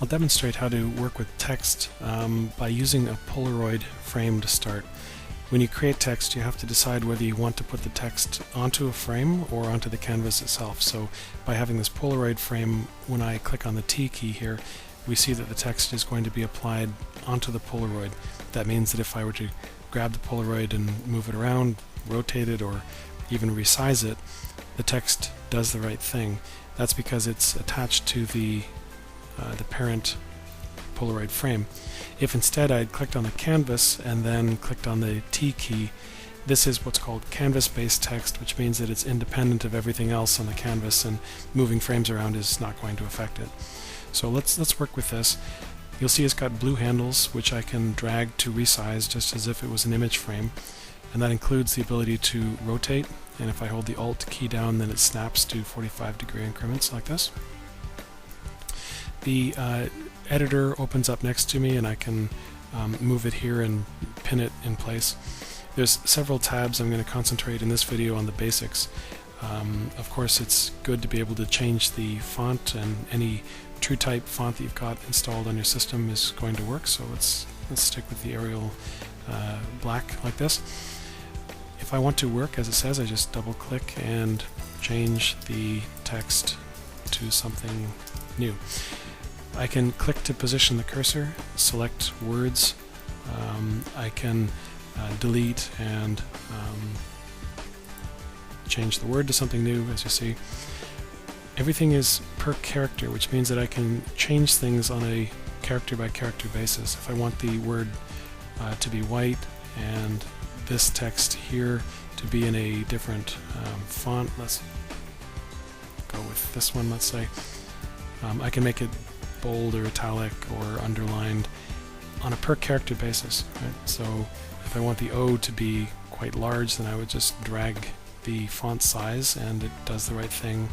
I'll demonstrate how to work with text by using a Polaroid frame to start. When you create text, you have to decide whether you want to put the text onto a frame or onto the canvas itself. So by having this Polaroid frame, when I click on the T key here, we see that the text is going to be applied onto the Polaroid. That means that if I were to grab the Polaroid and move it around, rotate it, or even resize it, the text does the right thing. That's because it's attached to the parent Polaroid frame. If instead I'd clicked on the canvas and then clicked on the T key, this is what's called canvas-based text, which means that it's independent of everything else on the canvas, and moving frames around is not going to affect it. So let's work with this. You'll see it's got blue handles, which I can drag to resize just as if it was an image frame, and that includes the ability to rotate, and if I hold the Alt key down, then it snaps to 45-degree increments like this. The editor opens up next to me, and I can move it here and pin it in place. There's several tabs. I'm going to concentrate in this video on the basics. Of course, it's good to be able to change the font, and any TrueType font that you've got installed on your system is going to work, so let's stick with the Arial black like this. If I want to work as it says, I just double click and change the text to something new. I can click to position the cursor, select words, I can delete and change the word to something new, as you see. Everything is per character, which means that I can change things on a character by character basis. If I want the word to be white and this text here to be in a different font, let's go with this one, let's say, I can make it bold or italic or underlined on a per character basis. Right? So if I want the O to be quite large, then I would just drag the font size and it does the right thing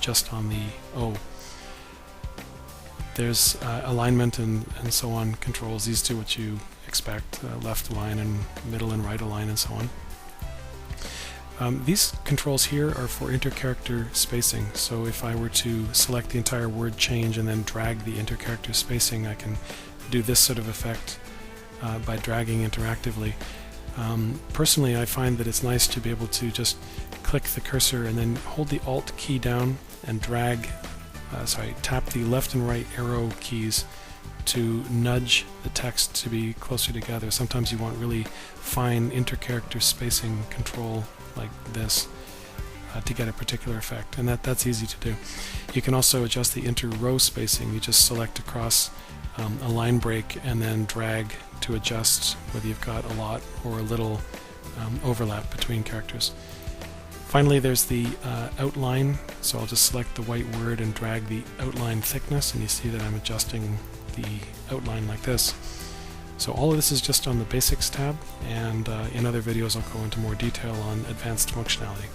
just on the O. There's alignment and so on controls. These do what you expect, left align and middle and right align and so on. These controls here are for intercharacter spacing, so if I were to select the entire word change and then drag the intercharacter spacing, I can do this sort of effect by dragging interactively. Personally, I find that it's nice to be able to just click the cursor and then hold the Alt key down and tap the left and right arrow keys to nudge the text to be closer together. Sometimes you want really fine intercharacter spacing control like this to get a particular effect, and that's easy to do. You can also adjust the inter-row spacing. You just select across a line break and then drag to adjust whether you've got a lot or a little overlap between characters. Finally, there's the outline, so I'll just select the white word and drag the outline thickness, and you see that I'm adjusting the outline like this. So all of this is just on the Basics tab, and in other videos I'll go into more detail on advanced functionality.